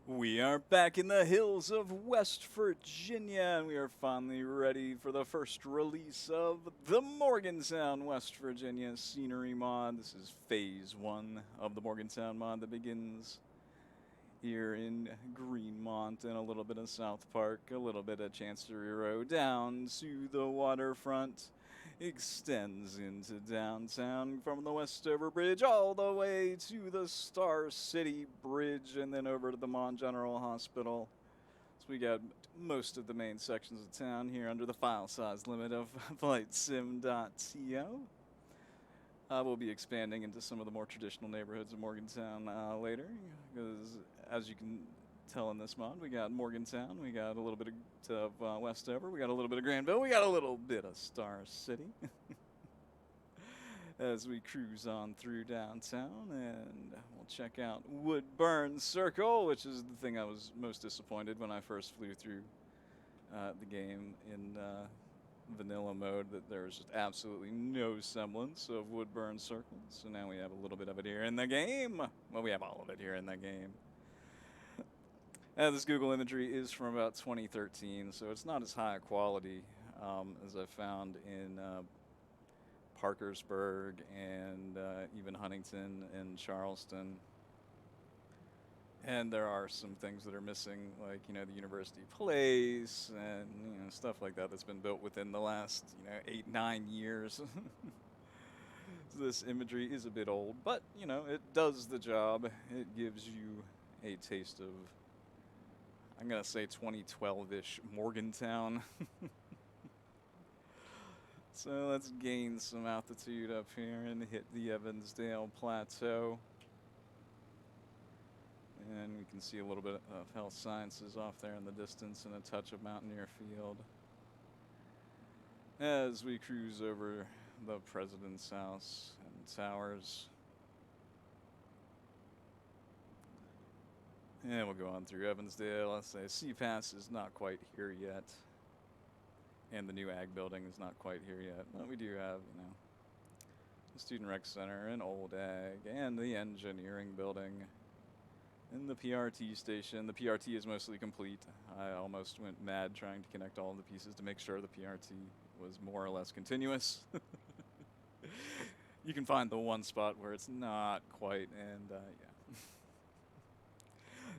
We are back in the hills of West Virginia, and we are finally ready for the first release of the Morgantown, West Virginia scenery mod. This is phase one of the Morgantown mod that begins here in Greenmont and a little bit of South Park, a little bit of Chancery Road down to the waterfront. Extends into downtown from the Westover Bridge all the way to the Star City Bridge and then over to the Mon General Hospital. So we got most of the main sections of town here under the file size limit of flightsim.to. We'll be expanding into some of the more traditional neighborhoods of Morgantown later, because as you can tell in this mod, we got Morgantown, we got a little bit of Westover, we got a little bit of Granville, we got a little bit of Star City. As we cruise on through downtown, and we'll check out Woodburn Circle, which is the thing I was most disappointed when I first flew through the game in vanilla mode, that there was just absolutely no semblance of Woodburn Circle. So now we have a little bit of it here in the game. Well, we have all of it here in the game. This Google imagery is from about 2013, so it's not as high quality as I found in Parkersburg and even Huntington and Charleston. And there are some things that are missing, like, the University Place and, stuff like that that's been built within the last, 8-9 years. So this imagery is a bit old, but, it does the job. It gives you a taste of, I'm going to say 2012-ish Morgantown. So let's gain some altitude up here and hit the Evansdale Plateau. And we can see a little bit of health sciences off there in the distance and a touch of Mountaineer Field. As we cruise over the President's House and towers. And we'll go on through Evansdale. Let's say C-Pass is not quite here yet. And the new Ag building is not quite here yet. But we do have, the Student Rec Center and Old Ag and the Engineering Building and the PRT station. The PRT is mostly complete. I almost went mad trying to connect all of the pieces to make sure the PRT was more or less continuous. You can find the one spot where it's not quite, and yeah.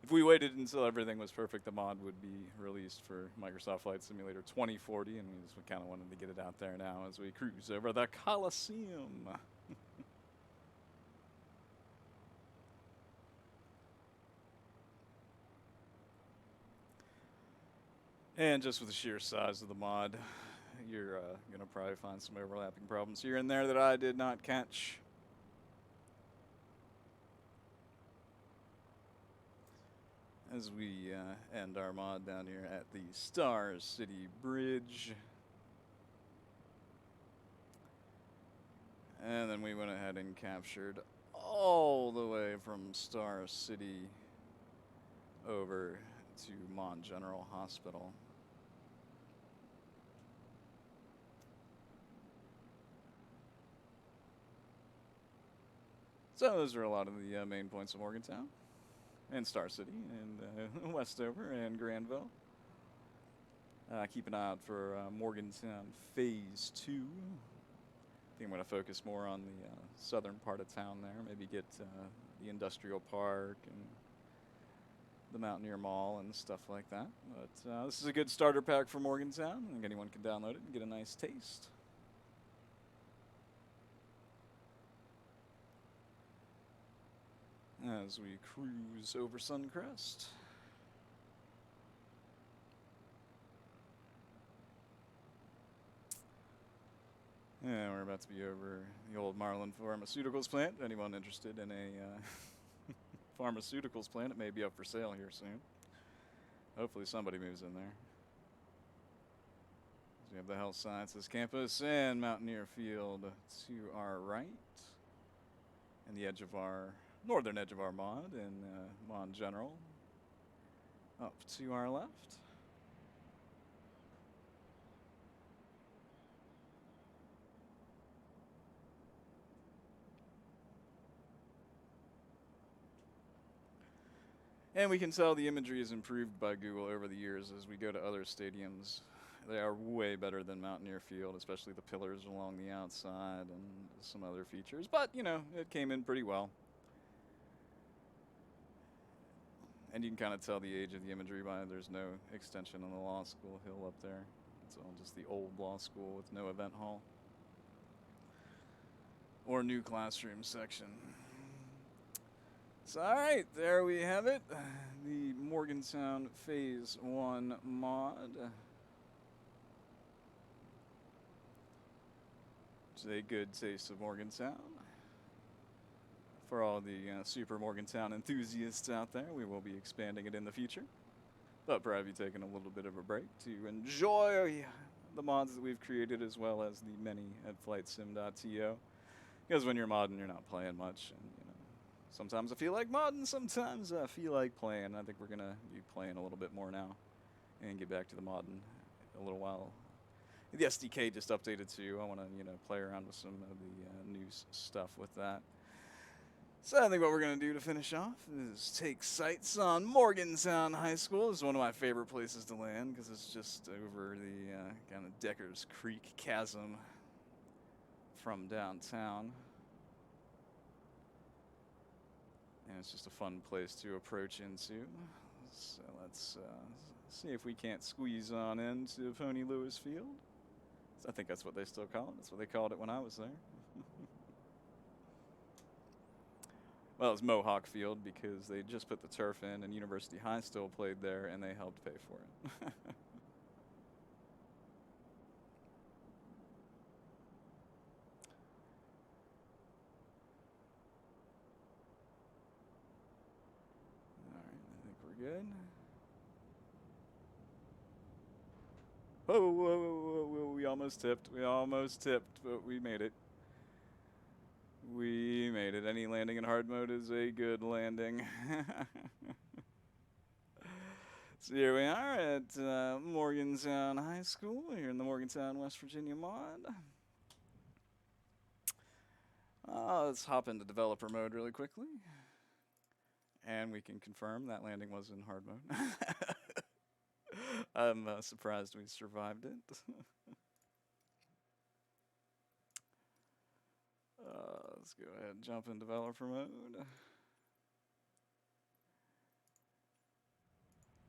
If we waited until everything was perfect, the mod would be released for Microsoft Flight Simulator 2040, and we just kind of wanted to get it out there now as we cruise over the Coliseum. And just with the sheer size of the mod, you're going to probably find some overlapping problems here and there that I did not catch. As we end our mod down here at the Star City Bridge. And then we went ahead and captured all the way from Star City over to Mon General Hospital. So those are a lot of the main points of Morgantown. And Star City, and Westover, and Granville. Keep an eye out for Morgantown Phase 2. I think I'm going to focus more on the southern part of town there. Maybe get the industrial park and the Mountaineer Mall and stuff like that. But this is a good starter pack for Morgantown. I think anyone can download it and get a nice taste. As we cruise over Suncrest. And we're about to be over the old Marlin Pharmaceuticals plant. Anyone interested in a pharmaceuticals plant, it may be up for sale here soon. Hopefully somebody moves in there. So we have the Health Sciences campus and Mountaineer Field to our right. And the edge of our northern edge of our mod in Mon General up to our left. And we can tell the imagery is improved by Google over the years as we go to other stadiums. They are way better than Mountaineer Field, especially the pillars along the outside and some other features. But, you know, it came in pretty well. And you can kind of tell the age of the imagery by there's no extension on the law school hill up there. It's all just the old law school with no event hall or new classroom section. So, all right, there we have it. The Morgantown Phase 1 mod. It's a good taste of Morgantown. For all the super Morgantown enthusiasts out there, we will be expanding it in the future. But probably taking a little bit of a break to enjoy the mods that we've created as well as the many at flightsim.to. Because when you're modding, you're not playing much. And, you know, sometimes I feel like modding, sometimes I feel like playing. I think we're going to be playing a little bit more now and get back to the modding a little while. The SDK just updated too. I want to, you know, play around with some of the new stuff with that. So I think what we're going to do to finish off is take sights on Morgantown High School. This is one of my favorite places to land because it's just over the kind of Deckers Creek chasm from downtown. And it's just a fun place to approach into. So let's see if we can't squeeze on into Pony Lewis Field. I think that's what they still call it. That's what they called it when I was there. Well, it was Mohawk Field because they just put the turf in and University High still played there and they helped pay for it. All right, I think we're good. Whoa, whoa, whoa, whoa, we almost tipped. We almost tipped, but we made it. We made it. Any landing in hard mode is a good landing. So here we are at Morgantown High School here in the Morgantown, West Virginia mod. Let's hop into developer mode really quickly. And we can confirm that landing was in hard mode. I'm surprised we survived it. Let's go ahead and jump in developer mode.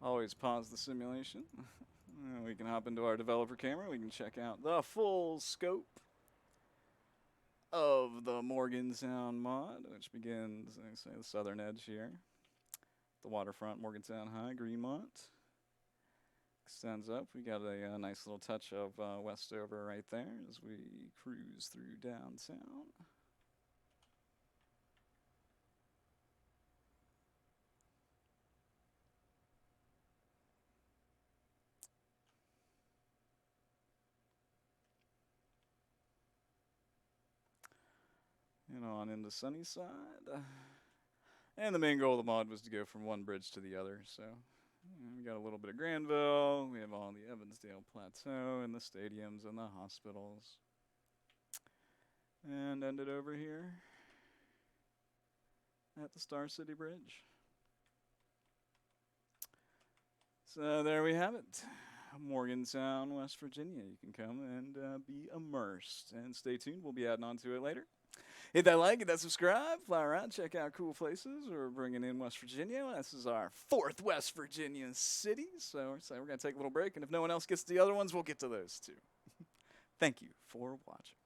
Always pause the simulation. We can hop into our developer camera. We can check out the full scope of the Morgantown mod, which begins, I say, the southern edge here. The Waterfront, Morgantown High, Greenmont. Extends up. We got a nice little touch of Westover right there as we cruise through downtown. And on into Sunnyside. And the main goal of the mod was to go from one bridge to the other, so we got a little bit of Granville, we have all the Evansdale Plateau and the stadiums and the hospitals. And ended over here at the Star City Bridge. So there we have it. Morgantown, West Virginia. You can come and be immersed. And stay tuned, we'll be adding on to it later. Hit that like, hit that subscribe, fly around, check out cool places. We're bringing in West Virginia. This is our 4th West Virginia city. So we're going to take a little break, and if no one else gets to the other ones, we'll get to those too. Thank you for watching.